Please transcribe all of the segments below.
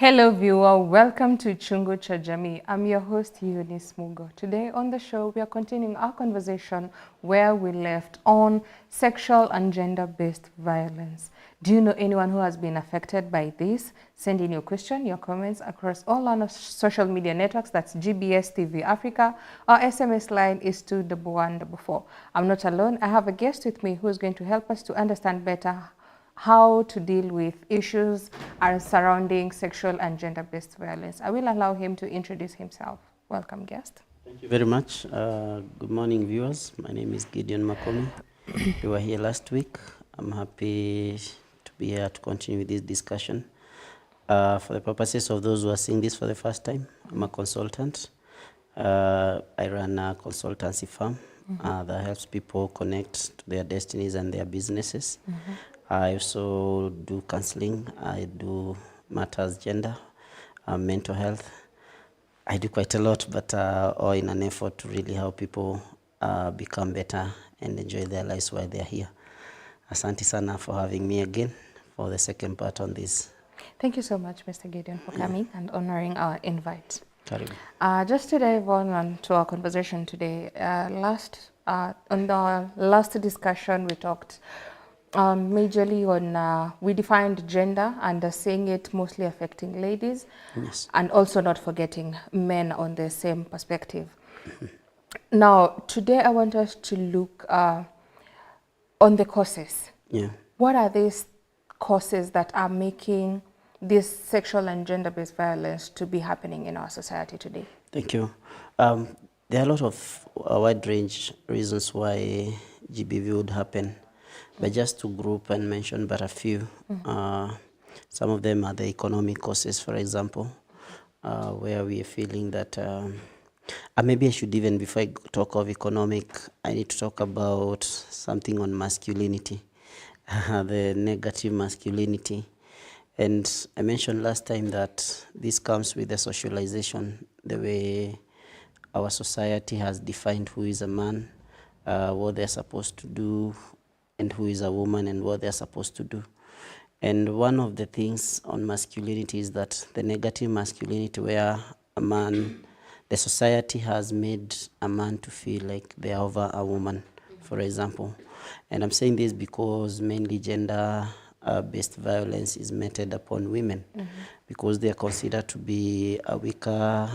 Hello viewer, welcome to Chungu cha Jamii. I'm your host Eunice Mugo. Today on the show we are continuing our conversation where we left on sexual and gender-based violence. Do you know anyone who has been affected by this? Send in your question, your comments across all our social media networks. That's GBS TV Africa. Our SMS line is 21144. I'm not alone. I have a guest with me who is going to help us to understand better how to deal with issues surrounding sexual and gender-based violence. I will allow him to introduce himself. Welcome, guest. Thank you very much. Good morning, viewers. My name is Gideon Makomi. You were here last week. I'm happy to be here to continue with this discussion. For the purposes of those who are seeing this for the first time, I'm a consultant. I run a consultancy firm that helps people connect to their destinies and their businesses. I also do counseling. I do matters gender, mental health. I do quite a lot, but all in an effort to really help people become better and enjoy their lives while they're here. Asante sana for having me again for the second part on this. Thank you so much, Mr. Gideon, for coming and honoring our invite. Karibu. Just to dive on to our conversation today, on the last discussion we talked majorly on, we defined gender and saying it mostly affecting ladies. Yes. And also not forgetting men on the same perspective. Now, today I want us to look on the causes. Yeah. What are these causes that are making this sexual and gender-based violence to be happening in our society today? Thank you. There are a lot of wide range reasons why GBV would happen, but just to group and mention but a few. Some of them are the economic causes, for example, where we are feeling that, maybe I should even, before I talk of economic, I need to talk about something on masculinity, the negative masculinity. And I mentioned last time that this comes with the socialization, the way our society has defined who is a man, what they're supposed to do, and who is a woman and what they're supposed to do. And one of the things on masculinity is that the negative masculinity, where a man, the society has made a man to feel like they're over a woman, for example. And I'm saying this because mainly gender-based violence is meted upon women because they are considered to be a weaker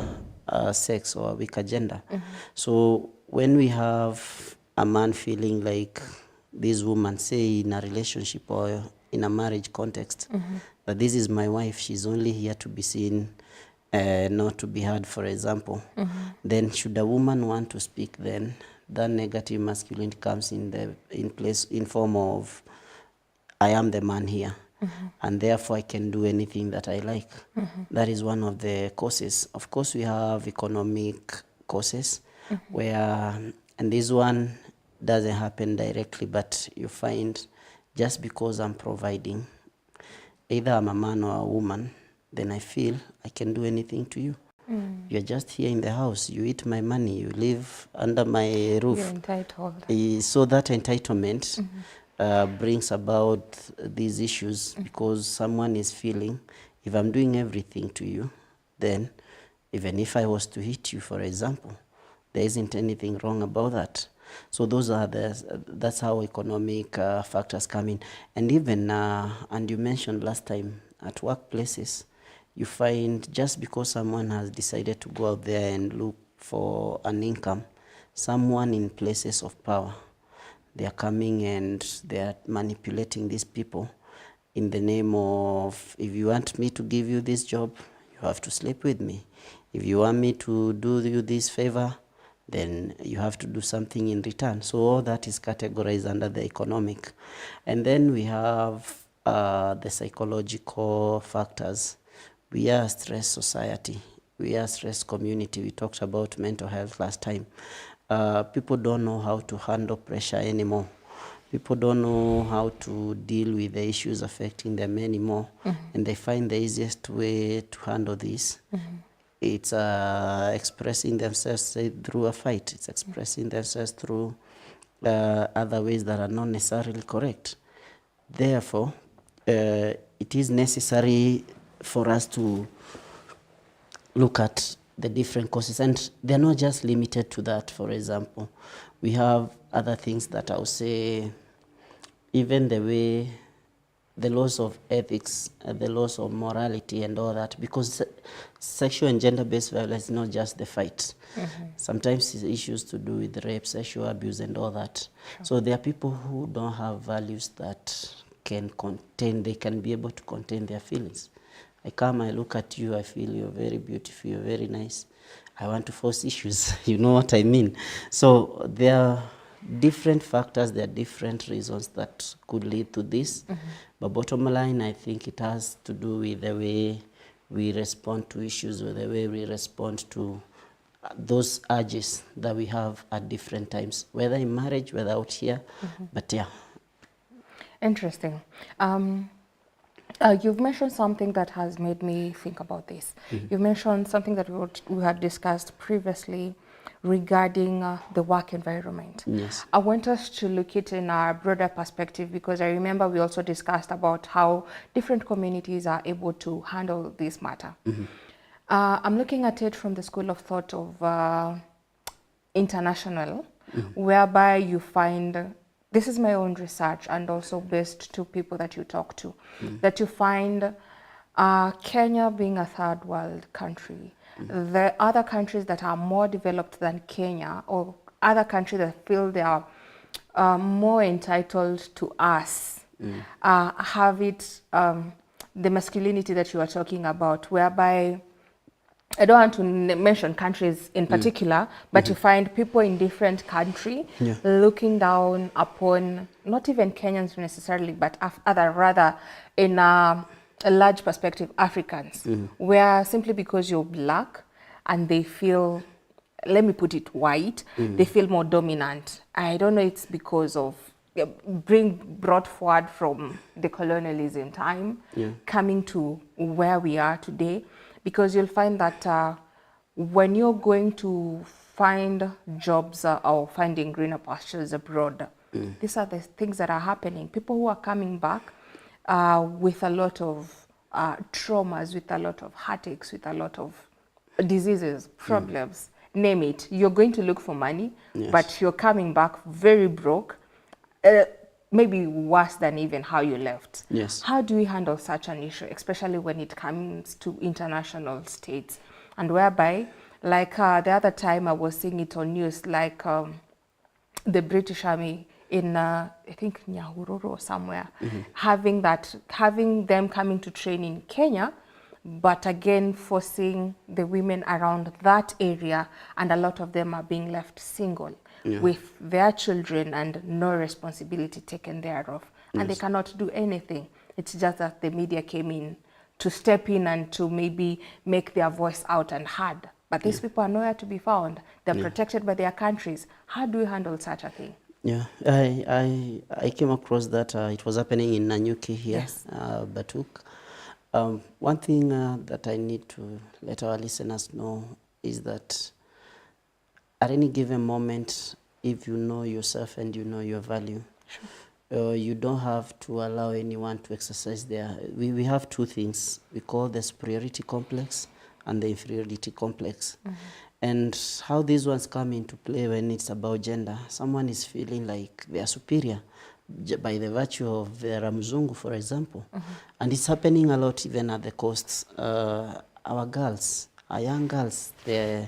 sex or a weaker gender. So when we have a man feeling like this woman, say in a relationship or in a marriage context, that this is my wife, she's only here to be seen, not to be heard, for example, then should a woman want to speak, then that negative masculinity comes in place in form of, I am the man here, and therefore I can do anything that I like. That is one of the causes. Of course, we have economic causes, where, and this one doesn't happen directly, but you find just because I'm providing, either I'm a man or a woman, then I feel I can do anything to you. You're just here in the house, you eat my money, you live under my roof. You're entitled. So that entitlement brings about these issues because someone is feeling, if I'm doing everything to you, then even if I was to hit you, for example, there isn't anything wrong about that. So those are that's how economic factors come in. And even, and you mentioned last time, at workplaces, you find just because someone has decided to go out there and look for an income, someone in places of power, they are coming and they are manipulating these people in the name of, if you want me to give you this job, you have to sleep with me. If you want me to do you this favor, then you have to do something in return. So all that is categorized under the economic. And then we have the psychological factors. We are a stress society. We are a stress community. We talked about mental health last time. People don't know how to handle pressure anymore. People don't know how to deal with the issues affecting them anymore. And they find the easiest way to handle this. It's expressing themselves through a fight. It's expressing themselves through other ways that are not necessarily correct. Therefore, it is necessary for us to look at the different causes, and they're not just limited to that. For example, we have other things that I would say, even the way the laws of ethics, the laws of morality and all that, because sexual and gender-based violence is not just the fight. Sometimes it's issues to do with rape, sexual abuse and all that. So there are people who don't have values that can contain, they can be able to contain their feelings. I come, I look at you, I feel you're very beautiful, you're very nice. I want to force issues, you know what I mean? So there are different factors, there are different reasons that could lead to this. But bottom line, I think it has to do with the way we respond to issues, or the way we respond to those urges that we have at different times, whether in marriage, whether out here, but yeah. Interesting. You've mentioned something that has made me think about this. You've mentioned something that we had discussed previously regarding the work environment. Yes. I want us to look at it in a broader perspective, because I remember we also discussed about how different communities are able to handle this matter. I'm looking at it from the school of thought of international, whereby you find, this is my own research and also based to people that you talk to, that you find Kenya being a third world country, the other countries that are more developed than Kenya, or other countries that feel they are more entitled to us, have it, the masculinity that you are talking about, whereby, I don't want to mention countries in particular, but you find people in different countries looking down upon, not even Kenyans necessarily, but rather in a large perspective, Africans, where simply because you're black and they feel, let me put it white, they feel more dominant. I don't know, it's because of brought forward from the colonialism time, coming to where we are today. Because you'll find that when you're going to find jobs or finding greener pastures abroad, these are the things that are happening. People who are coming back with a lot of traumas, with a lot of heartaches, with a lot of diseases, problems, name it. You're going to look for money, but you're coming back very broke, maybe worse than even how you left. Yes. How do we handle such an issue, especially when it comes to international states? And whereby, like the other time I was seeing it on news, like the British Army in, I think, Nyahururu or somewhere, having them coming to train in Kenya, but again forcing the women around that area, and a lot of them are being left single. With their children and no responsibility taken thereof. And they cannot do anything. It's just that the media came in to step in and to maybe make their voice out and heard. But these people are nowhere to be found. They're protected by their countries. How do we handle such a thing? Yeah, I came across that it was happening in Nanyuki here, Batuk. One thing that I need to let our listeners know is that at any given moment, if you know yourself and you know your value, you don't have to allow anyone to exercise their... We have two things. We call the superiority complex and the inferiority complex. And how these ones come into play when it's about gender. Someone is feeling like they are superior by the virtue of their Mzungu, for example. And it's happening a lot even at the coasts. Our girls, our young girls, they're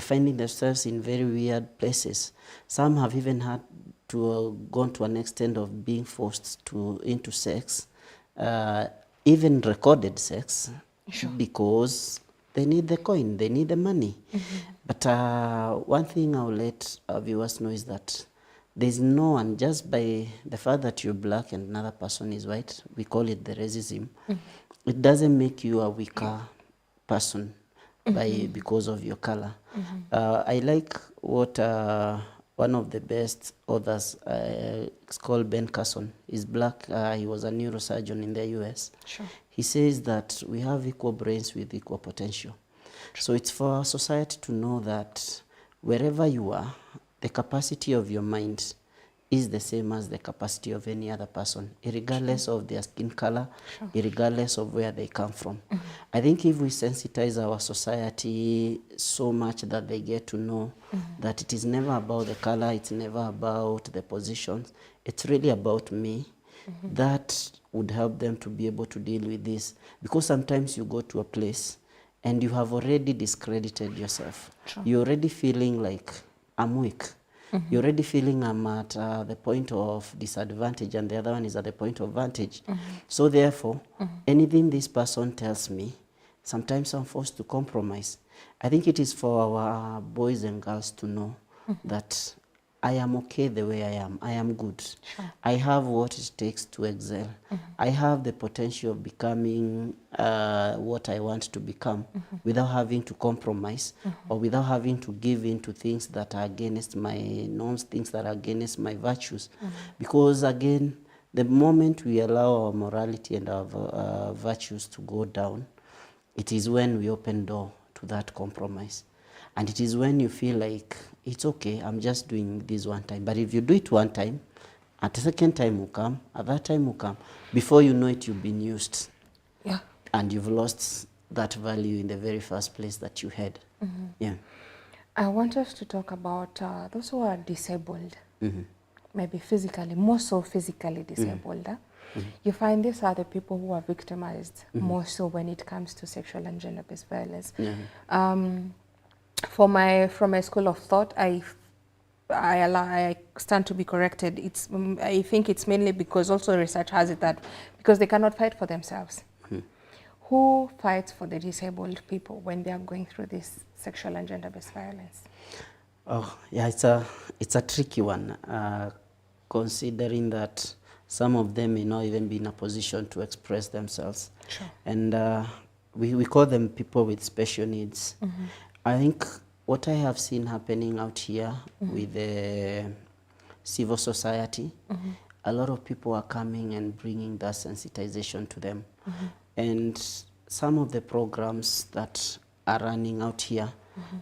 finding themselves in very weird places. Some have even had to gone to an extent of being forced into sex, even recorded sex, because they need the coin, they need the money. But one thing I'll let our viewers know is that there's no one, just by the fact that you're black and another person is white, we call it the racism, it doesn't make you a weaker person because of your color. I like what one of the best authors, it's called Ben Carson. He's black. He was a neurosurgeon in the US. He says that we have equal brains with equal potential. So it's for our society to know that wherever you are, the capacity of your mind is the same as the capacity of any other person, regardless of their skin color, regardless of where they come from. I think if we sensitize our society so much that they get to know that it is never about the color, it's never about the positions, it's really about me, that would help them to be able to deal with this. Because sometimes you go to a place and you have already discredited yourself. You're already feeling like I'm weak. You're already feeling I'm at the point of disadvantage and the other one is at the point of vantage. So therefore, anything this person tells me, sometimes I'm forced to compromise. I think it is for our boys and girls to know that I am okay the way I am. I am good. I have what it takes to excel. I have the potential of becoming what I want to become without having to compromise or without having to give in to things that are against my norms, things that are against my virtues. Because again, the moment we allow our morality and our virtues to go down, it is when we open door to that compromise. And it is when you feel like, it's okay, I'm just doing this one time. But if you do it one time, at the second time will come, at that time will come. Before you know it, you've been used. Yeah. And you've lost that value in the very first place that you had. Yeah. I want us to talk about those who are disabled, maybe physically, more so physically disabled. You find these are the people who are victimized more so when it comes to sexual and gender-based violence. From my school of thought, I stand to be corrected. I think it's mainly because also research has it that because they cannot fight for themselves. Who fights for the disabled people when they are going through this sexual and gender-based violence? Oh, yeah, it's a tricky one, considering that some of them may not even be in a position to express themselves. And we call them people with special needs. I think what I have seen happening out here with the civil society, a lot of people are coming and bringing that sensitization to them. And some of the programs that are running out here,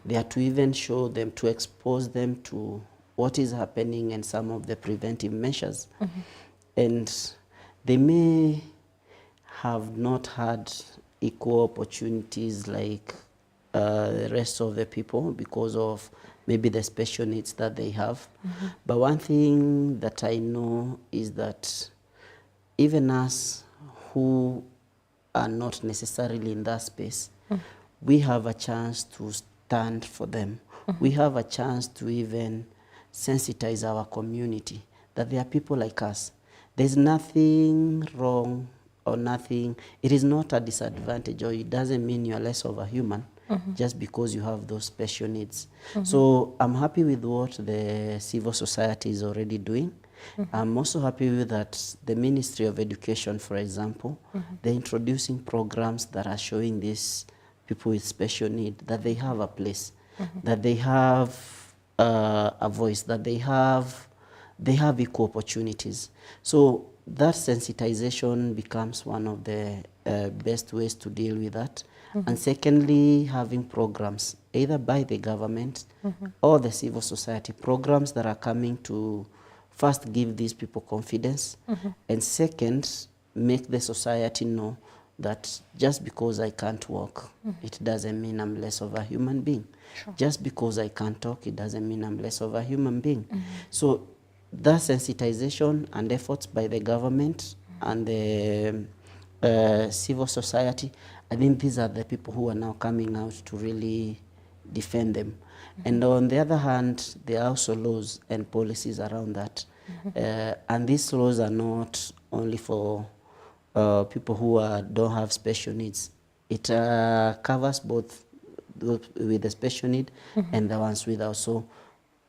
they are to even show them, to expose them to what is happening and some of the preventive measures. And they may have not had equal opportunities like the rest of the people because of maybe the special needs that they have. But one thing that I know is that even us who are not necessarily in that space, we have a chance to stand for them. We have a chance to even sensitize our community that there are people like us. There's nothing wrong or nothing. It is not a disadvantage, or it doesn't mean you're less of a human just because you have those special needs. So I'm happy with what the civil society is already doing. I'm also happy with that the Ministry of Education, for example, they're introducing programs that are showing these people with special need that they have a place, that they have a voice, that they have equal opportunities. So that sensitization becomes one of the best ways to deal with that. And secondly, having programs, either by the government or the civil society, programs that are coming to first give these people confidence, and second, make the society know that just because I can't walk, it doesn't mean I'm less of a human being. Just because I can't talk, it doesn't mean I'm less of a human being. So that sensitization and efforts by the government and the civil society, I think these are the people who are now coming out to really defend them. And on the other hand, there are also laws and policies around that. And these laws are not only for people who don't have special needs. It covers both with the special need and the ones without. So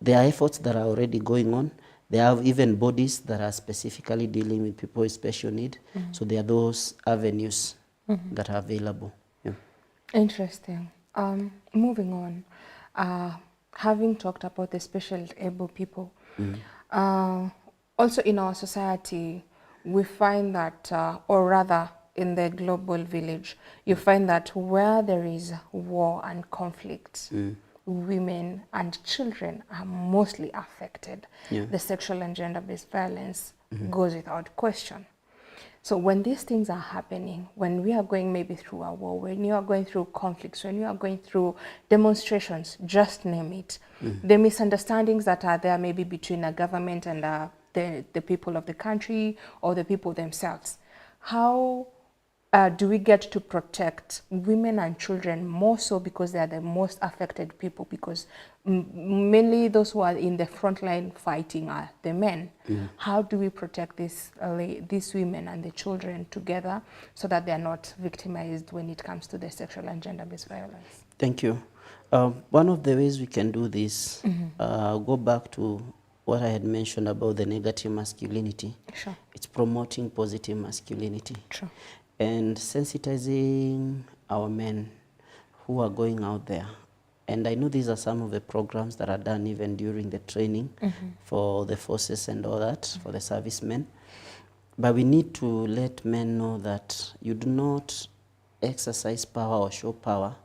there are efforts that are already going on. There are even bodies that are specifically dealing with people with special need. So there are those avenues that are available. Yeah. Interesting. Moving on, having talked about the special able people, also in our society, we find that, or rather in the global village, you find that where there is war and conflict, women and children are mostly affected. Yeah. The sexual and gender-based violence goes without question. So when these things are happening, when we are going maybe through a war, when you are going through conflicts, when you are going through demonstrations, just name it, the misunderstandings that are there maybe between a government and the people of the country or the people themselves, how do we get to protect women and children more so because they are the most affected people, because mainly those who are in the front line fighting are the men. How do we protect these women and the children together so that they are not victimized when it comes to the sexual and gender-based violence? Thank you. One of the ways we can do this, go back to what I had mentioned about the negative masculinity. Sure. It's promoting positive masculinity. Sure. And sensitizing our men who are going out there. And I know these are some of the programs that are done even during the training for the forces and all that, for the servicemen. But we need to let men know that you do not exercise power or show power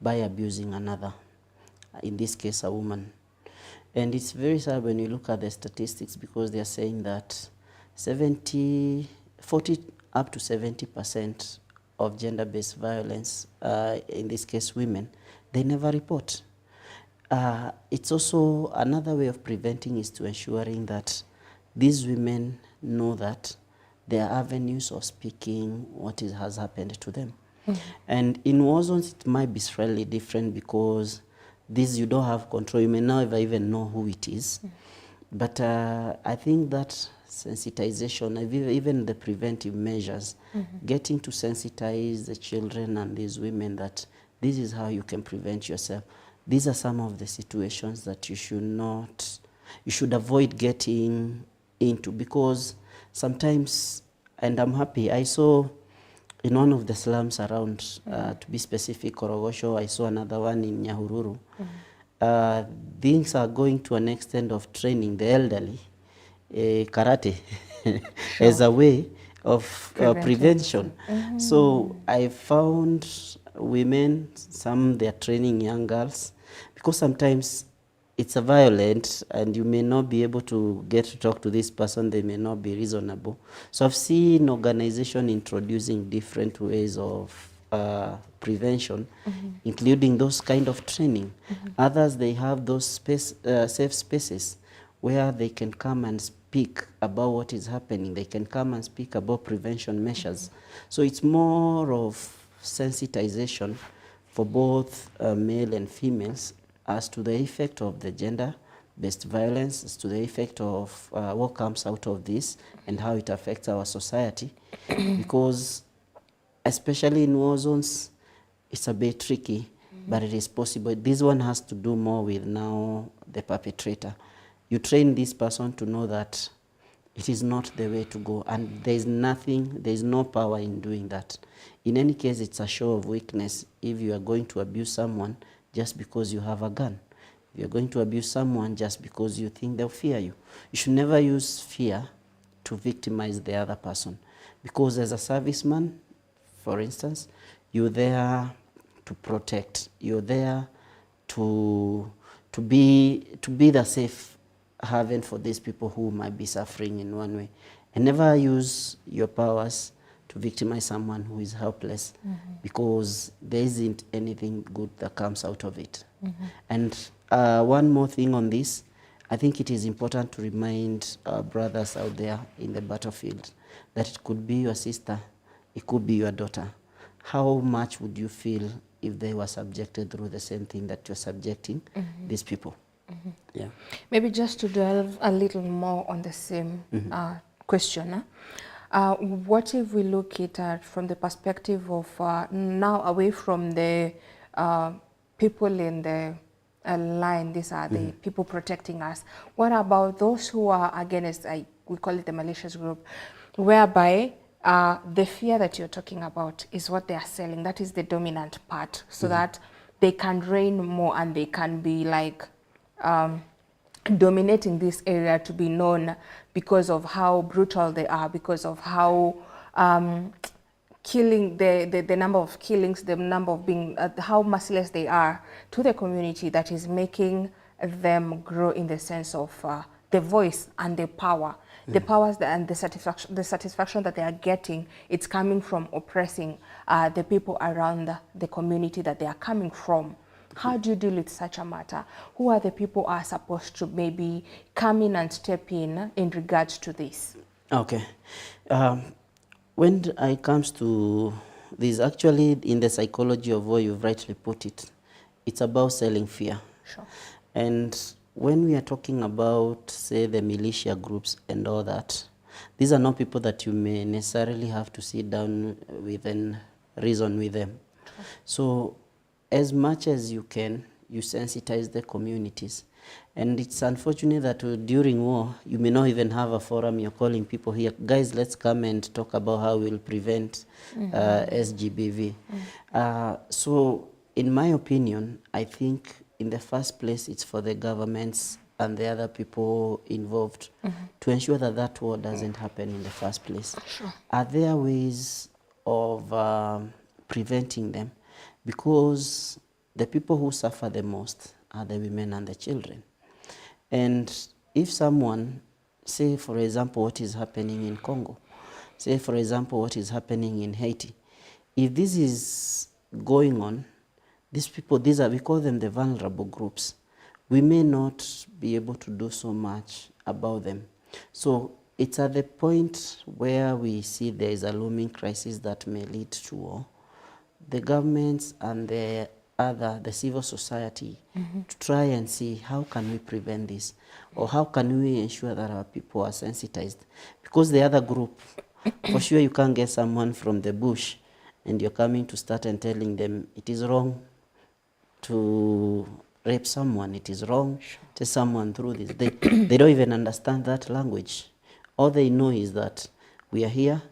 by abusing another, in this case a woman. And it's very sad when you look at the statistics, because they are saying that 40 up to 70% of gender-based violence, in this case women, they never report. It's also another way of preventing is to ensuring that these women know that there are avenues of speaking what has happened to them. And in war zones, it might be slightly different because this you don't have control. You may never even know who it is. But I think that sensitization, even the preventive measures, getting to sensitize the children and these women that this is how you can prevent yourself. These are some of the situations that you should avoid getting into, because sometimes, and I'm happy, I saw in one of the slums around, to be specific, Korogosho, I saw another one in Nyahururu. Things are going to an extent of training the elderly, karate, as a way of prevention. So I found women, some they are training young girls, because sometimes it's a violent and you may not be able to get to talk to this person, they may not be reasonable. So I've seen organization introducing different ways of prevention, including those kind of training. Others, they have those safe spaces where they can come and speak about what is happening. They can come and speak about prevention measures. So it's more of sensitization for both male and females as to the effect of the gender-based violence, as to the effect of what comes out of this and how it affects our society. Because especially in war zones, it's a bit tricky, but it is possible. This one has to do more with now the perpetrator. You train this person to know that it is not the way to go, and there's no power in doing that. In any case, it's a show of weakness if you are going to abuse someone just because you have a gun. If you're going to abuse someone just because you think they'll fear you. You should never use fear to victimize the other person. Because as a serviceman, for instance, you're there to protect. You're there to be the safe haven for these people who might be suffering in one way. And never use your powers to victimize someone who is helpless, because there isn't anything good that comes out of it. And one more thing on this, I think it is important to remind our brothers out there in the battlefield that it could be your sister, it could be your daughter. How much would you feel if they were subjected through the same thing that you're subjecting these people? Yeah. Maybe just to delve a little more on the same question. What if we look at it from the perspective of now away from the people in the line, these are the people protecting us. What about those who are against, we call it the malicious group, whereby the fear that you're talking about is what they are selling. That is the dominant part, so that they can reign more and they can be like dominating this area to be known because of how brutal they are, because of how killing, the number of killings, the number of being, how merciless they are to the community, that is making them grow in the sense of the voice and the power. The powers and the satisfaction that they are getting, it's coming from oppressing the people around the community that they are coming from. How do you deal with such a matter? Who are the people who are supposed to maybe come in and step in regards to this? Okay. When it comes to this, actually, in the psychology of what you've rightly put it, it's about selling fear. Sure. And when we are talking about, say, the militia groups and all that, these are not people that you may necessarily have to sit down with and reason with them. Sure. So as much as you can, you sensitize the communities. And it's unfortunate that during war, you may not even have a forum. You're calling people here, guys, let's come and talk about how we'll prevent SGBV. So in my opinion, I think in the first place, it's for the governments and the other people involved to ensure that that war doesn't happen in the first place. Sure. Are there ways of preventing them? Because the people who suffer the most are the women and the children. And if someone, say for example what is happening in Congo, say for example what is happening in Haiti, if this is going on, these people, we call them the vulnerable groups. We may not be able to do so much about them. So it's at the point where we see there is a looming crisis that may lead to war. The governments and the civil society to try and see how can we prevent this, or how can we ensure that our people are sensitized. Because the other group, for sure you can't get someone from the bush and you're coming to start and telling them it is wrong to rape someone, it is wrong to someone through this. They don't even understand that language. All they know is that we are here,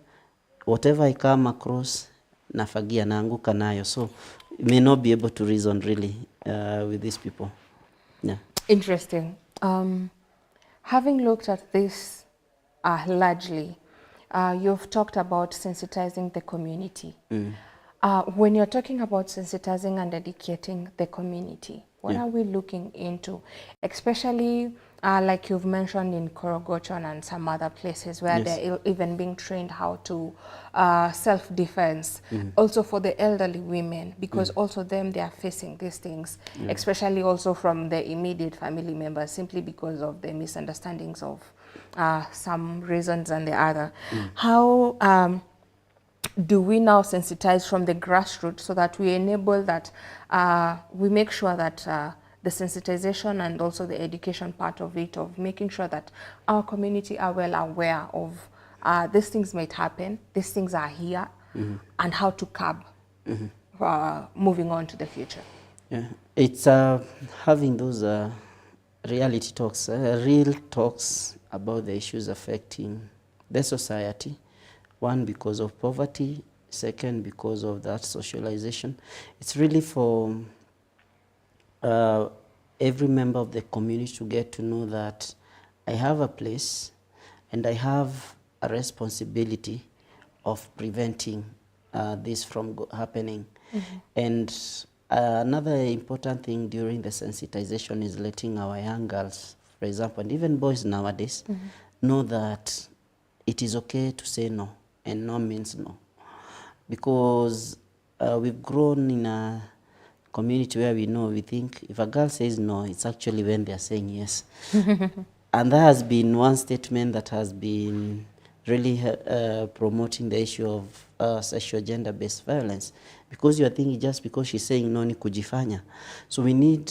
whatever I come across, nafagia naanguka nayo. So you may not be able to reason really with these people. Yeah. Interesting. Having looked at this largely, you've talked about sensitizing the community. When you're talking about sensitizing and educating the community, what are we looking into? Especially like you've mentioned in Korogochon and some other places where they're even being trained how to self-defense. Also for the elderly women, because also them, they are facing these things, especially also from the immediate family members, simply because of the misunderstandings of some reasons and the other. How do we now sensitize from the grassroots so that we enable that, we make sure that the sensitization and also the education part of it, of making sure that our community are well aware of these things might happen, these things are here, and how to curb moving on to the future? Yeah, it's having those reality talks, real talks about the issues affecting the society. One, because of poverty. Second, because of that socialization. It's really for every member of the community to get to know that I have a place and I have a responsibility of preventing this from happening. And another important thing during the sensitization is letting our young girls, for example, and even boys nowadays, know that it is okay to say no, and no means no. Because we've grown in a community where we think if a girl says no, it's actually when they're saying yes. And that has been one statement that has been really promoting the issue of sexual gender-based violence. Because you're thinking just because she's saying no ni kujifanya. So we need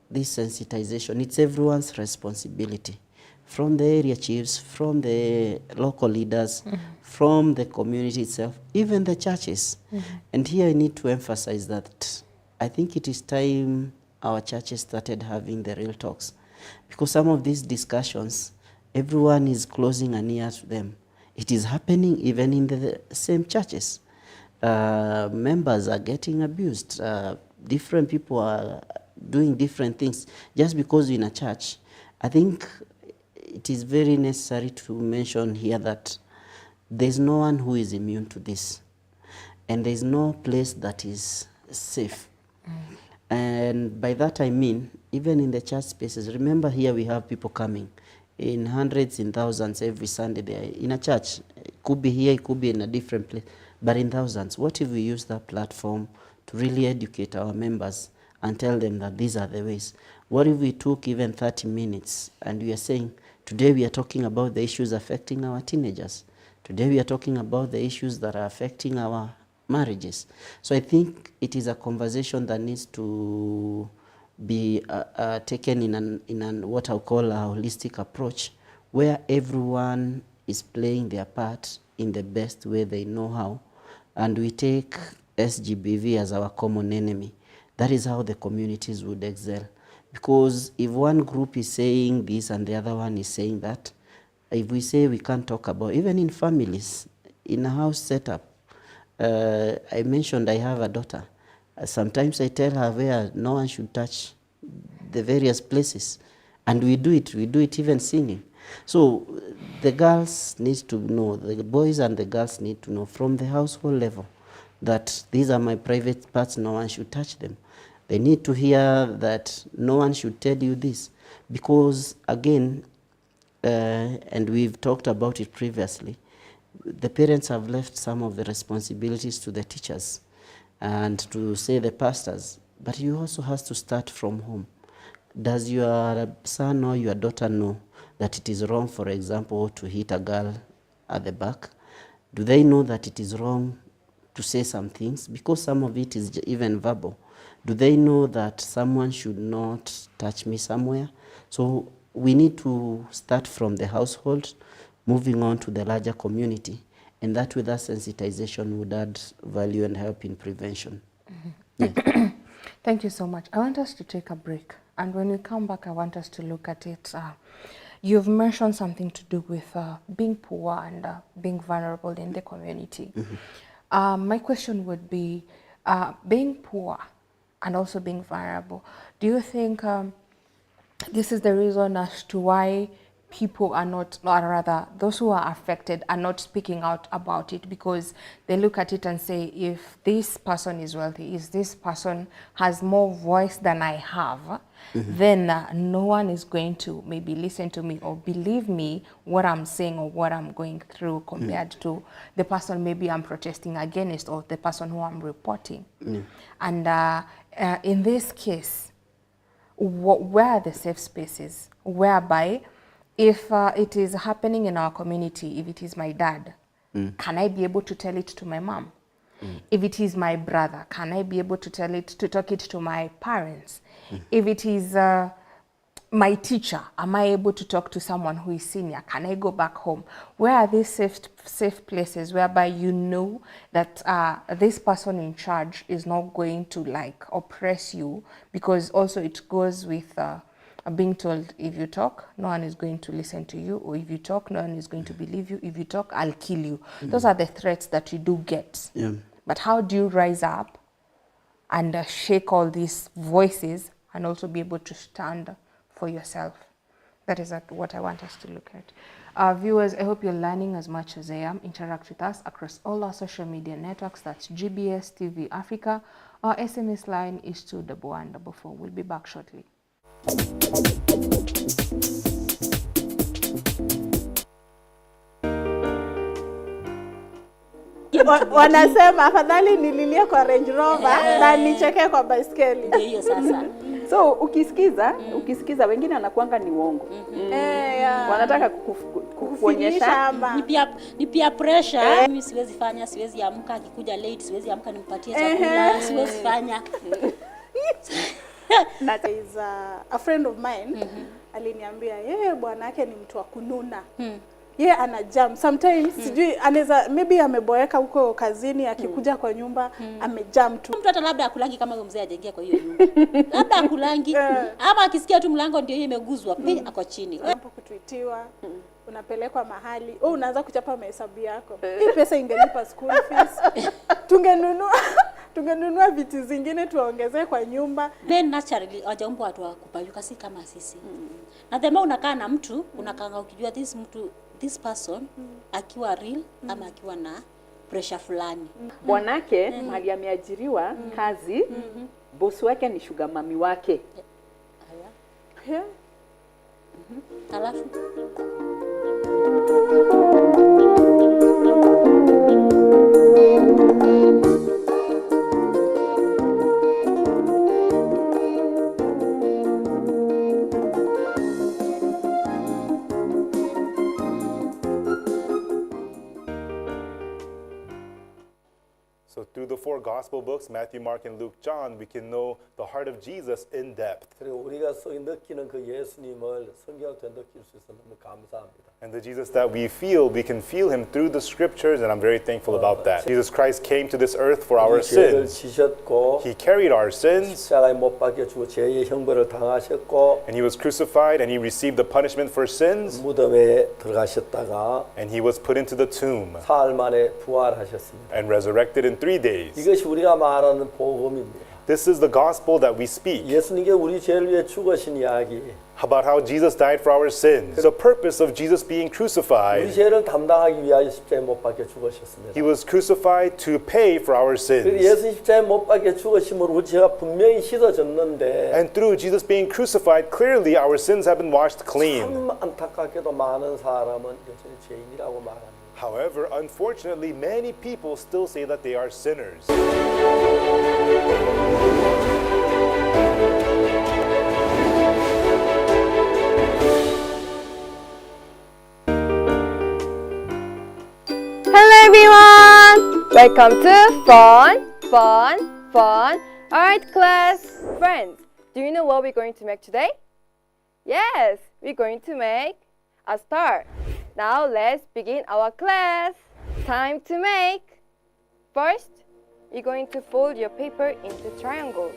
this sensitization. It's everyone's responsibility. From the area chiefs, from the local leaders, from the community itself, even the churches. And here I need to emphasize that I think it is time our churches started having the real talks. Because some of these discussions, everyone is closing an ear to them. It is happening even in the same churches. Members are getting abused. Different people are doing different things. Just because you're in a church, I think it is very necessary to mention here that there's no one who is immune to this. and there's no place that is safe. And by that I mean, even in the church spaces, remember here we have people coming in hundreds, in thousands every Sunday there in a church. It could be here, it could be in a different place, but in thousands. What if we use that platform to really educate our members and tell them that these are the ways? What if we took even 30 minutes and we are saying, today we are talking about the issues affecting our teenagers. Today we are talking about the issues that are affecting our marriages. So I think it is a conversation that needs to be taken in an what I call a holistic approach, where everyone is playing their part in the best way they know how, and we take SGBV as our common enemy. That is how the communities would excel. Because if one group is saying this and the other one is saying that, if we say we can't talk about, even in families, in a house setup, I mentioned I have a daughter. Sometimes I tell her where no one should touch the various places. And we do it even singing. So the girls need to know, the boys and the girls need to know from the household level that these are my private parts, no one should touch them. They need to hear that no one should tell you this. Because again, and we've talked about it previously, the parents have left some of the responsibilities to the teachers and to say the pastors, but you also have to start from home. Does your son or your daughter know that it is wrong, for example, to hit a girl at the back? Do they know that it is wrong to say some things? Because some of it is even verbal. Do they know that someone should not touch me somewhere? So we need to start from the household, moving on to the larger community, and that with that sensitization would add value and help in prevention. Yes. Thank you so much. I want us to take a break, and when we come back, I want us to look at it. You've mentioned something to do with being poor and being vulnerable in the community. My question would be, being poor and also being vulnerable, do you think this is the reason as to why people are not, or rather those who are affected are not speaking out about it, because they look at it and say, if this person is wealthy, if this person has more voice than I have, then no one is going to maybe listen to me or believe me what I'm saying or what I'm going through compared to the person maybe I'm protesting against or the person who I'm reporting. And in this case, where are the safe spaces whereby if it is happening in our community, if it is my dad, can I be able to tell it to my mom? If it is my brother, can I be able to talk it to my parents? If it is my teacher, am I able to talk to someone who is senior? Can I go back home? Where are these safe places whereby you know that this person in charge is not going to like oppress you? Because also it goes with being told, if you talk, no one is going to listen to you, or if you talk, no one is going to believe you. If you talk, I'll kill you. Those are the threats that you do get. But how do you rise up and shake all these voices and also be able to stand for yourself? That is what I want us to look at. Viewers, I hope you're learning as much as I am. Interact with us across all our social media networks. That's GBS TV Africa. Our SMS line is 21144. We'll be back shortly. Wanasema afadhali nililie kwa Range Rover na nicheke kwa baiskeli. Ndio hiyo sasa. So ukisikiza wengine wanakuanga ni uongo. Wanataka kukuonyesha ni pia pressure. Mimi siwezi amka, akikuja late siwezi amka nimpatie chakula, siwezi fanya. That is a friend of mine. Aliniambia yeye bwana yake ni mtu wa kununa. Ana jam sometimes, sijui anaweza maybe ameboeka huko kazini, akikuja kwa nyumba amejam tu. Mtu hata labda akulangi kama mzee ajaingia kwa hiyo nyumba. Labda akulangi ama akisikia tu mlango ndio hiyo imeguzwa, ako chini. Hapo kutuitiwa, unapelekwa mahali, unaanza kuchapa mahesabu yako. Hii pesa ingelipa school fees. Tungenunua vitu zingine tuongezee kwa nyumba. Then naturally wajaomba watu wakupayuka, si kama sisi. Na thema unakaa na mtu, unakaa ukijua this person akiwa real ama akiwa na pressure fulani. Bwanake mahali ameajiriwa kazi, bosi wake ni sugar mami wake. Haya. Alafu So through the 4 gospel books, Matthew, Mark, and Luke, John, we can know the heart of Jesus in depth. 그리고 우리가 느끼는 그 예수님을 성경을 통해 느낄 수 있어서 너무 감사합니다. And the Jesus that we can feel him through the scriptures, and I'm very thankful about that. Jesus Christ came to this earth for our 우리 죄를 sins. 지셨고 He carried our sins, 십자가에 못 박혀 죽어 죄의 형벌을 당하셨고 and he was crucified, and he received the punishment for sins, 무덤에 들어가셨다가 and he was put into the tomb 사흘 만에 부활하셨습니다. and resurrected in 3 days. 이것이 우리가 말하는 복음입니다. This is the gospel that we speak, 예수님께 우리 죄를 위해 죽으신 이야기. about how Jesus died for our sins. The purpose of Jesus being 우리 crucified, 죄를 담당하기 위하여 십자가에 못 박혀 죽으셨습니다. he was crucified to pay for our 그리고 sins. 예수 십자가에 못 박혀 죽으심으로 우리 죄가 분명히 씻어졌는데 And through Jesus being crucified, clearly our sins have been washed clean. 참 안타깝게도 많은 사람은 여전히 죄인이라고 말합니다. However, unfortunately, many people still say that they are sinners. Hello everyone! Welcome to Fun! Alright class, friends, do you know what we're going to make today? Yes, we're going to make a star. Now let's begin our class. Time to make. First, you're going to fold your paper into triangles.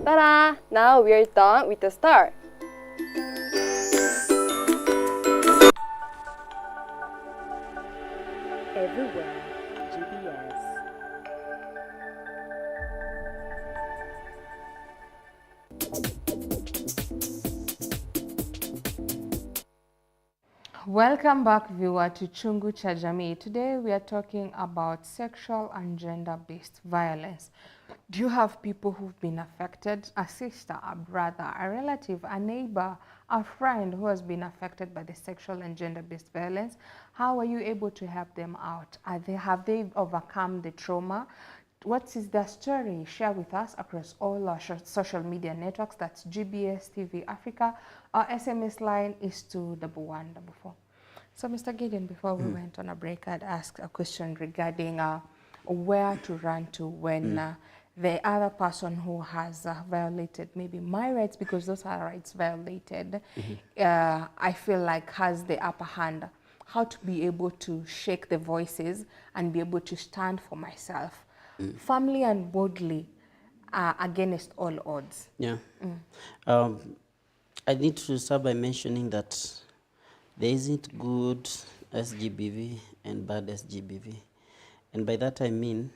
Ta-da! Now we're done with the star. Everywhere, GBS. Welcome back, viewer, to Chungu cha Jamii. Today we are talking about sexual and gender-based violence. Do you have people who've been affected? A sister, a brother, a relative, a neighbor, a friend who has been affected by the sexual and gender-based violence? How are you able to help them out? Have they overcome the trauma? What is their story? Share with us across all our social media networks. That's GBS TV Africa. Our SMS line is 21144. So, Mr. Gideon, before we went on a break, I'd asked a question regarding where to run to when the other person who has violated maybe my rights, because those are rights violated, I feel like has the upper hand. How to be able to shake the voices and be able to stand for myself. Firmly and boldly against all odds. Yeah. I need to start by mentioning that there isn't good SGBV and bad SGBV. And by that I mean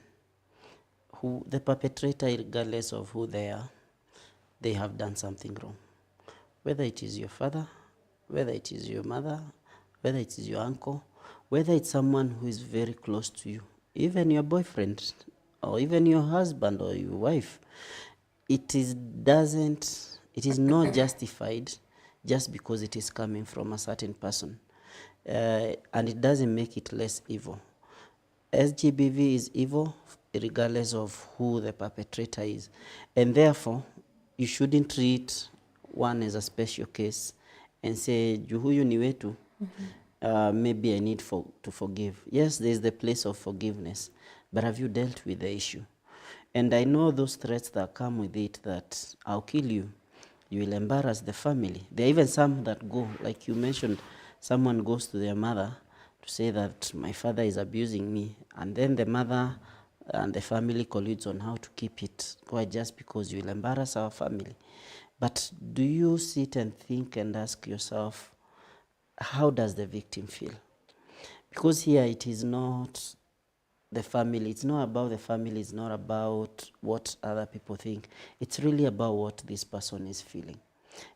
the perpetrator, regardless of who they are, they have done something wrong. Whether it is your father, whether it is your mother, whether it is your uncle, whether it's someone who is very close to you, even your boyfriend, or even your husband or your wife, it is not justified just because it is coming from a certain person. And it doesn't make it less evil. SGBV is evil regardless of who the perpetrator is. And therefore, you shouldn't treat one as a special case and say, huyu ni wetu, maybe I need to forgive. Yes, there is the place of forgiveness, but have you dealt with the issue? And I know those threats that come with it, that I'll kill you, you will embarrass the family. There are even some that go, like you mentioned, someone goes to their mother to say that my father is abusing me, and then the mother and the family colludes on how to keep it quiet just because you will embarrass our family. But do you sit and think and ask yourself, how does the victim feel? Because here it is not the family, it's not about the family, it's not about what other people think. It's really about what this person is feeling.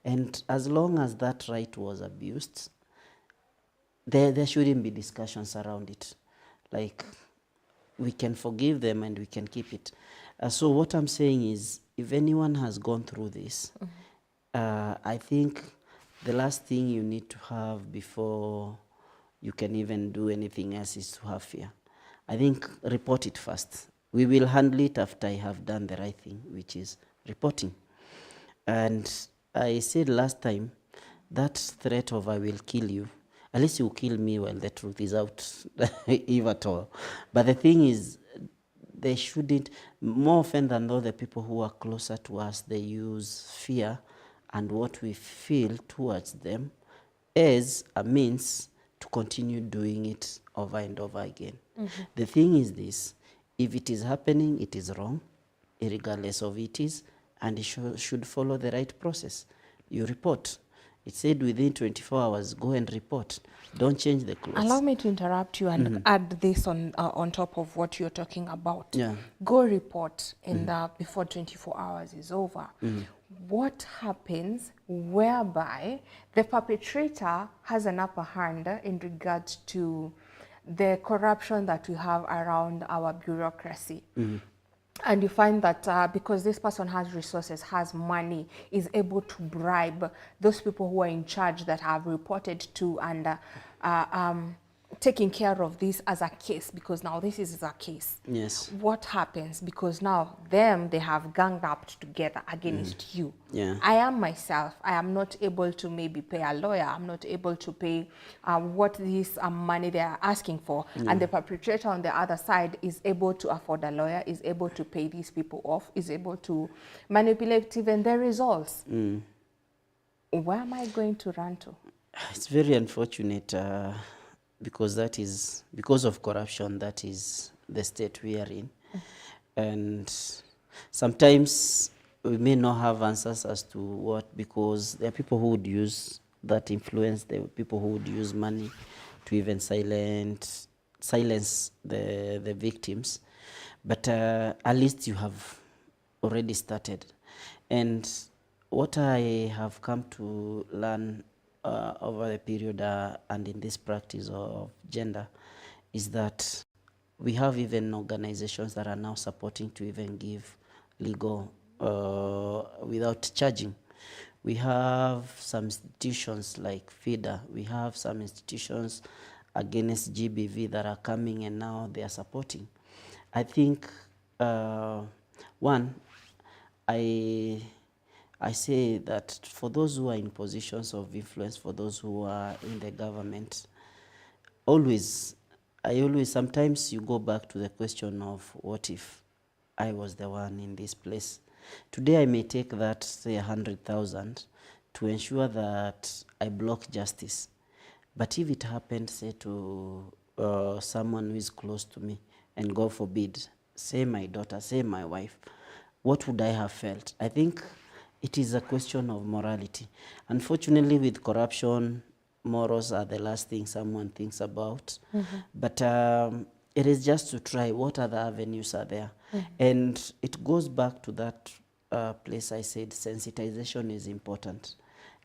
And as long as that right was abused, there shouldn't be discussions around it. Like, we can forgive them and we can keep it. So what I'm saying is, if anyone has gone through this, I think the last thing you need to have before you can even do anything else is to have fear. I think report it first. We will handle it after I have done the right thing, which is reporting. And I said last time, that threat of I will kill you, at least you kill me while the truth is out, if at all. But the thing is, they shouldn't, more often than though the people who are closer to us, they use fear and what we feel towards them as a means to continue doing it over and over again. The thing is this, if it is happening, it is wrong, regardless of it is, and it should follow the right process. You report. It said within 24 hours, go and report. Don't change the clothes. Allow me to interrupt you and add this on top of what you're talking about. Yeah. Go report in the before 24 hours is over. What happens whereby the perpetrator has an upper hand in regards to the corruption that we have around our bureaucracy? And you find that because this person has resources, has money, is able to bribe those people who are in charge that have reported to and taking care of this as a case, because now this is a case. Yes. What happens? Because now they have ganged up together against you. Yeah. I am myself, I am not able to maybe pay a lawyer, I'm not able to pay what this money they are asking for, and the perpetrator on the other side is able to afford a lawyer, is able to pay these people off, is able to manipulate even the results. Where am I going to run to? It's very unfortunate because that is, because of corruption, that is the state we are in. And sometimes we may not have answers as to what, because there are people who would use that influence, there are people who would use money to even silence the victims. But at least you have already started. And what I have come to learn over the period and in this practice of gender is that we have even organizations that are now supporting to even give legal without charging. We have some institutions like FIDA, we have some institutions against SGBV that are coming and now they are supporting. I think, one, I say that for those who are in positions of influence, for those who are in the government, sometimes you go back to the question of what if I was the one in this place. Today I may take that, say 100,000 to ensure that I block justice. But if it happened, say to someone who is close to me, and God forbid, say my daughter, say my wife, what would I have felt? I think it is a question of morality. Unfortunately, with corruption, morals are the last thing someone thinks about. But it is just to try what other avenues are there. And it goes back to that place I said, sensitization is important.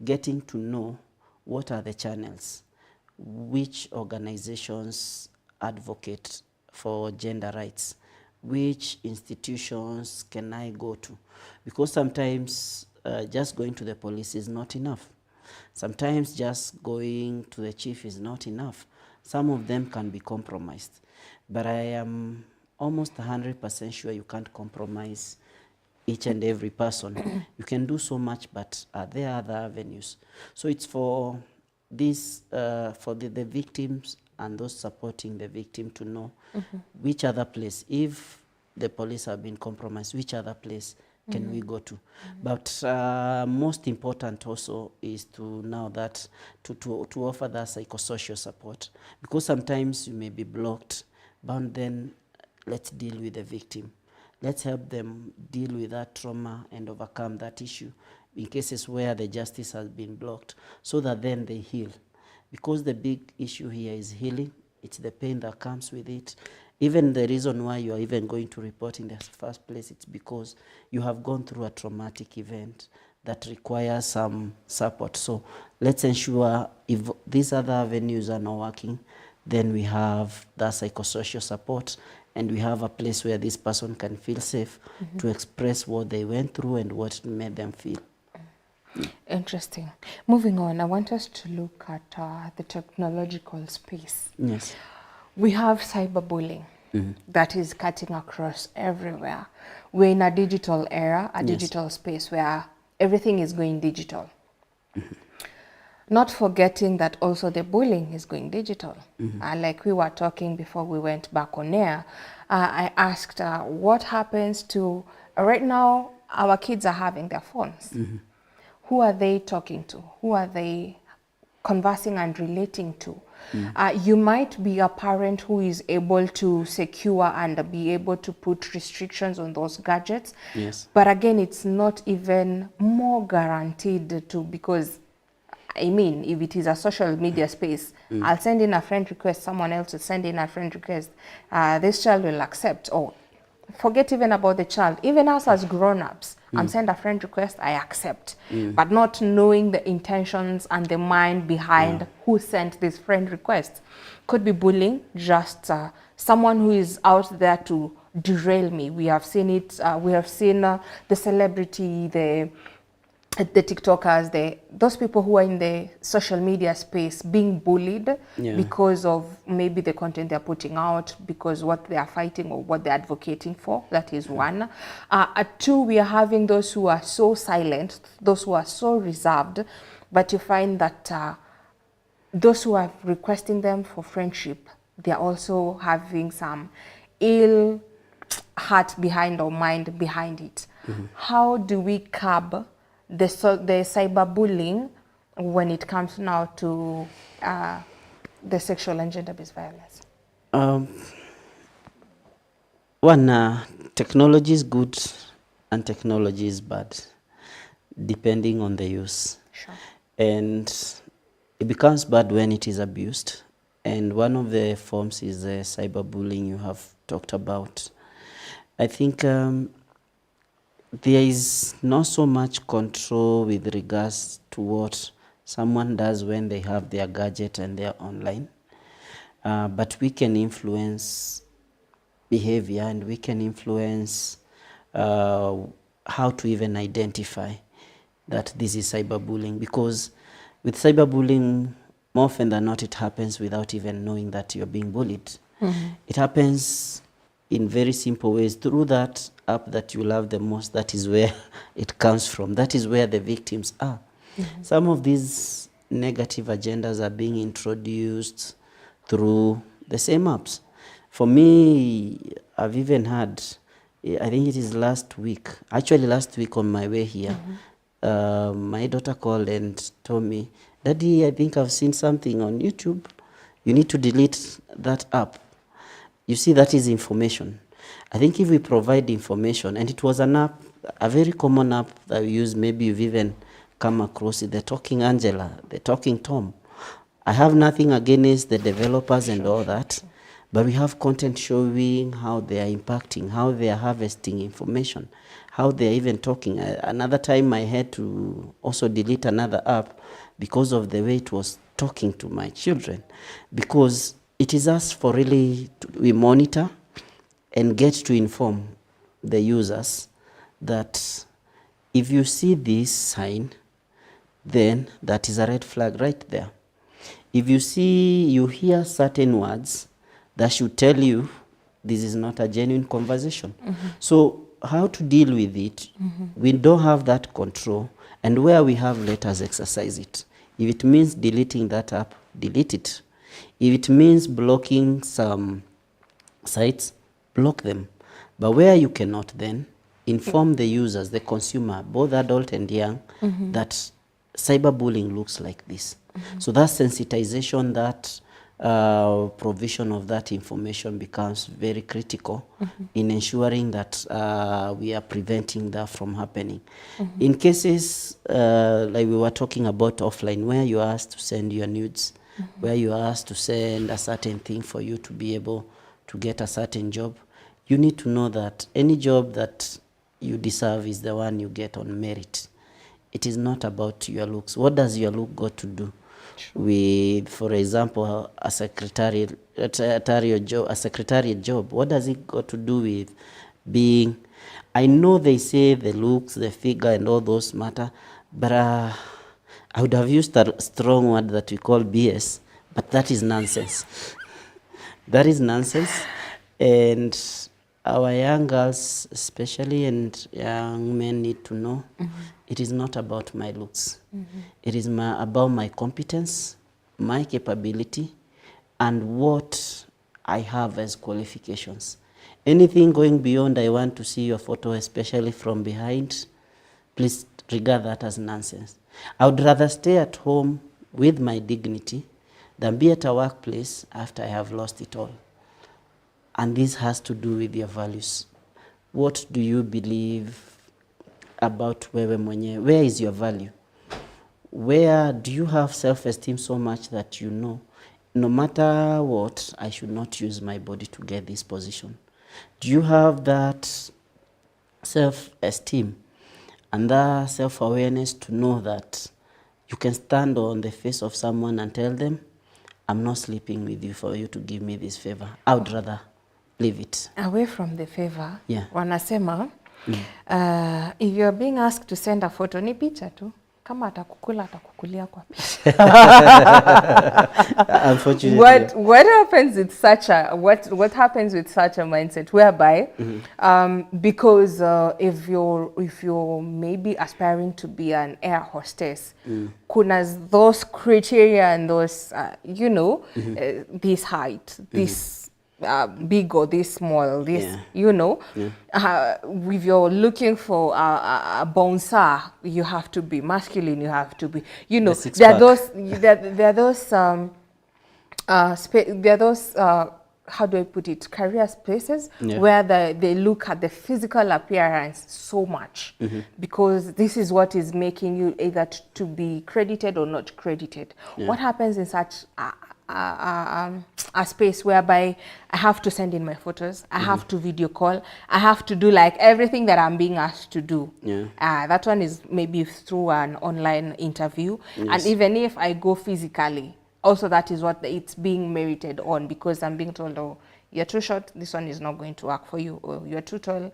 Getting to know what are the channels, which organizations advocate for gender rights, which institutions can I go to? Because sometimes just going to the police is not enough. Sometimes just going to the chief is not enough. Some of them can be compromised. But I am almost 100% sure you can't compromise each and every person. You can do so much, but there are other avenues. So it's for this, for the victims and those supporting the victim to know which other place. If the police have been compromised, which other place can we go to? But most important also is to now that to offer that psychosocial support, because sometimes you may be blocked, but then let's deal with the victim. Let's help them deal with that trauma and overcome that issue in cases where the justice has been blocked, so that then they heal. Because the big issue here is healing. It's the pain that comes with it. Even the reason why you are even going to report in the first place, it's because you have gone through a traumatic event that requires some support. So let's ensure if these other avenues are not working, then we have that psychosocial support, and we have a place where this person can feel safe to express what they went through and what made them feel. Interesting. Moving on, I want us to look at the technological space. Yes. We have cyberbullying that is cutting across everywhere. We're in a digital era, a digital space where everything is going digital. Not forgetting that also the bullying is going digital. Like we were talking before we went back on air, I asked what happens to, right now our kids are having their phones. Who are they talking to? Who are they conversing and relating to? You might be a parent who is able to secure and be able to put restrictions on those gadgets. Yes. But again, it's not even more guaranteed to, because I mean, if it is a social media space, I'll send in a friend request, someone else will send in a friend request, this child will accept. Or forget even about the child, even us as grown-ups, I'm send a friend request, I accept. But not knowing the intentions and the mind behind who sent this friend request. Could be bullying, just someone who is out there to derail me. We have seen it, we have seen the celebrity, the TikTokers, those people who are in the social media space being bullied because of maybe the content they're putting out, because what they are fighting or what they're advocating for. That is one. Two, we are having those who are so silent, those who are so reserved, but you find that those who are requesting them for friendship, they're also having some ill heart behind or mind behind it. How do we curb the cyberbullying when it comes now to the sexual and gender-based violence? Technology is good and technology is bad, depending on the use. Sure. And it becomes bad when it is abused. And one of the forms is the cyberbullying you have talked about. I think there is not so much control with regards to what someone does when they have their gadget and they're online. But we can influence behavior, and we can influence how to even identify that this is cyberbullying. Because with cyberbullying, more often than not, it happens without even knowing that you're being bullied. It happens in very simple ways. Through that app that you love the most, that is where it comes from. That is where the victims are. Some of these negative agendas are being introduced through the same apps. For me, I've even had, I think it is last week on my way here, my daughter called and told me, "Daddy, I think I've seen something on YouTube. You need to delete that app." You see, that is information. I think if we provide information, and it was an app, a very common app that we use, maybe you've even come across it, the Talking Angela, the Talking Tom. I have nothing against the developers and all that, but we have content showing how they are impacting, how they are harvesting information, how they are even talking. Another time I had to also delete another app because of the way it was talking to my children, because it is us for really, we monitor and get to inform the users that if you see this sign, then that is a red flag right there. If you hear certain words, that should tell you this is not a genuine conversation. So how to deal with it? We don't have that control, and where we have, let us exercise it. If it means deleting that app, delete it. If it means blocking some sites, block them. But where you cannot, then inform the users, the consumer, both adult and young, that cyberbullying looks like this. So that sensitization, that provision of that information becomes very critical in ensuring that we are preventing that from happening. In cases like we were talking about offline, where you are asked to send your nudes, where you are asked to send a certain thing for you to be able to get a certain job, you need to know that any job that you deserve is the one you get on merit. It is not about your looks. What does your look got to do with, for example, a secretariat job? What does it got to do with being? I know they say the looks, the figure, and all those matter, but I would have used a strong word that we call BS, but that is nonsense. That is nonsense, and our young girls especially and young men need to know it is not about my looks. It is about my competence, my capability, and what I have as qualifications. Anything going beyond I want to see your photo, especially from behind, please regard that as nonsense. I would rather stay at home with my dignity than be at a workplace after I have lost it all. And this has to do with your values. What do you believe about wewe mwenyewe? Where is your value? Where do you have self-esteem so much that you know, no matter what, I should not use my body to get this position? Do you have that self-esteem and that self-awareness to know that you can stand on the face of someone and tell them, I'm not sleeping with you for you to give me this favor. I would rather leave it. Away from the favor, Yeah. wanasema, if you're being asked to send a photo, ni picha tu. Kama atakukula, atakukulia kwa picha. Unfortunately. What happens with such a what happens with such a mindset whereby because if you're maybe aspiring to be an air hostess, kuna those criteria and those this height, this big or this small, this if you're looking for a bouncer, you have to be masculine, you have to be, there are those how do I put it, career spaces where they look at the physical appearance so much because this is what is making you either to be credited or not credited. What happens in such a space whereby I have to send in my photos, I have to video call, I have to do like everything that I'm being asked to do. That one is maybe through an online interview. And even if I go physically, also that is what it's being merited on because I'm being told, oh, you're too short, this one is not going to work for you, or you're too tall.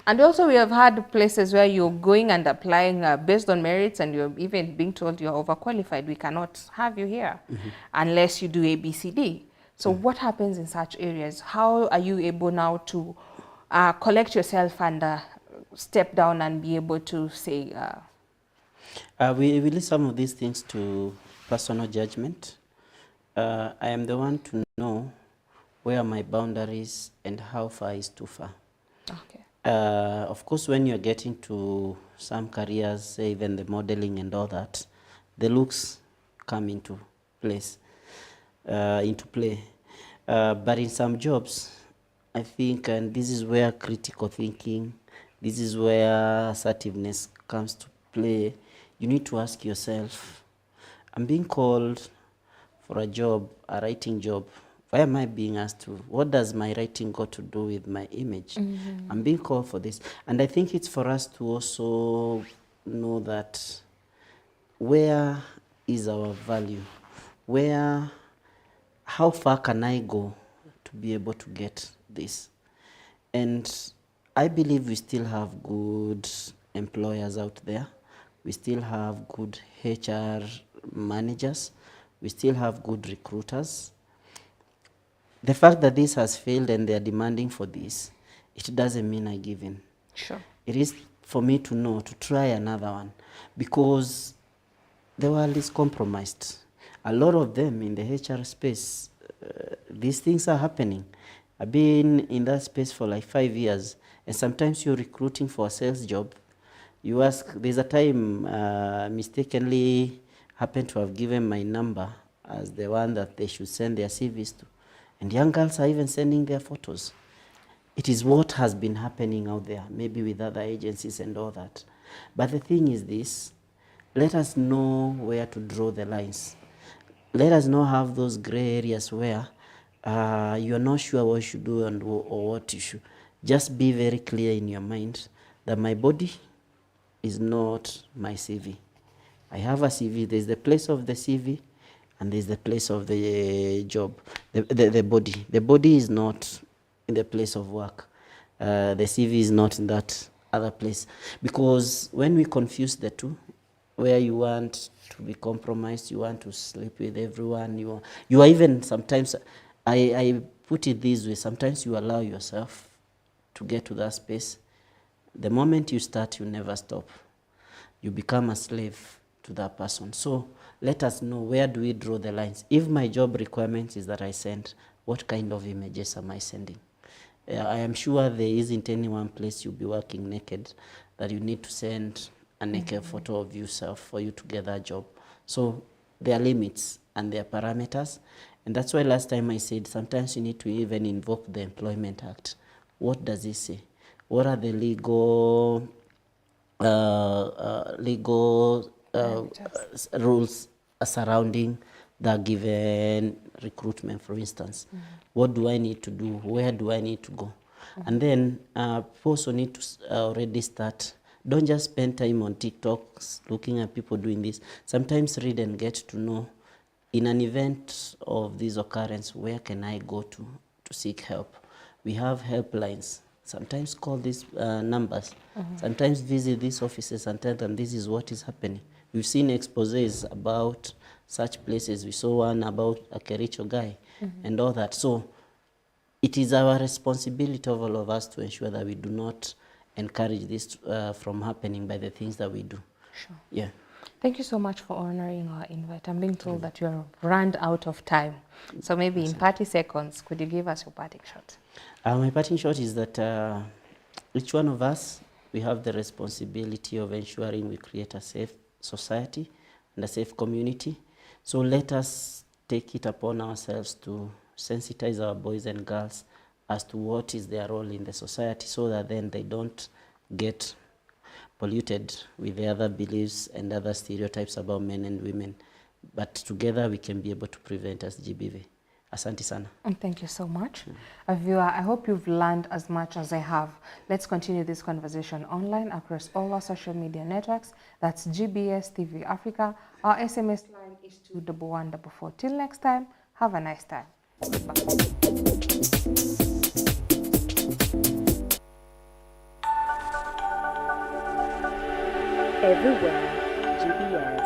And also we have had places where you're going and applying based on merits and you're even being told you're overqualified. We cannot have you here unless you do A, B, C, D. So what happens in such areas? How are you able now to collect yourself and step down and be able to say? We leave some of these things to personal judgment. I am the one to know where my boundaries and how far is too far. Okay. Of course, when you're getting to some careers, say even the modeling and all that, the looks come into play. But in some jobs, I think, and this is where critical thinking, this is where assertiveness comes to play, you need to ask yourself, I'm being called for a job, a writing job. Why am I being asked to? What does my writing got to do with my image? I'm being called for this. And I think it's for us to also know that where is our value? How far can I go to be able to get this? And I believe we still have good employers out there. We still have good HR managers. We still have good recruiters. The fact that this has failed and they're demanding for this, it doesn't mean I give in. Sure. It is for me to know, to try another one, because the world is compromised. A lot of them in the HR space, these things are happening. I've been in that space for like 5 years, And sometimes you're recruiting for a sales job. You ask, there's a time mistakenly happened to have given my number as the one that they should send their CVs to. And young girls are even sending their photos. It is what has been happening out there, maybe with other agencies and all that. But the thing is this, let us know where to draw the lines. Let us not have those gray areas where you're not sure what you should do or what you should. Just be very clear in your mind that my body is not my CV. I have a CV. There's the place of the CV and there's the place of the job, the body. The body is not in the place of work. The CV is not in that other place. Because when we confuse the two, where you want to be compromised, you want to sleep with everyone, you are even sometimes, I put it this way, sometimes you allow yourself to get to that space. The moment you start, you never stop. You become a slave to that person. So let us know, where do we draw the lines? If my job requirement is that I send, what kind of images am I sending? I am sure there isn't any one place you'll be working naked that you need to send a naked photo of yourself for you to get that job. So there are limits and there are parameters. And that's why last time I said sometimes you need to even invoke the Employment Act. What does it say? What are the legal rules surrounding the given recruitment, for instance? What do I need to do? Where do I need to go? And then people also need to already start. Don't just spend time on TikTok looking at people doing this. Sometimes read and get to know, in an event of this occurrence, where can I go to seek help? We have helplines. Sometimes call these numbers. Sometimes visit these offices and tell them this is what is happening. We've seen exposés about such places. We saw one about a Kericho guy and all that. So it is our responsibility of all of us to ensure that we do not encourage this from happening by the things that we do. Sure. Yeah. Thank you so much for honoring our invite. I'm being told that you are run out of time. So maybe in 30 seconds, could you give us your parting shot? My parting shot is that each one of us, we have the responsibility of ensuring we create a safe society and a safe community. So let us take it upon ourselves to sensitize our boys and girls as to what is their role in the society, so that then they don't get polluted with the other beliefs and other stereotypes about men and women. But together we can be able to prevent SGBV. Asante sana. And thank you so much. Viewer, I hope you've learned as much as I have. Let's continue this conversation online across all our social media networks. That's GBS TV Africa. Our SMS line is 21144. Till next time, have a nice time. Bye. Everywhere, GBS.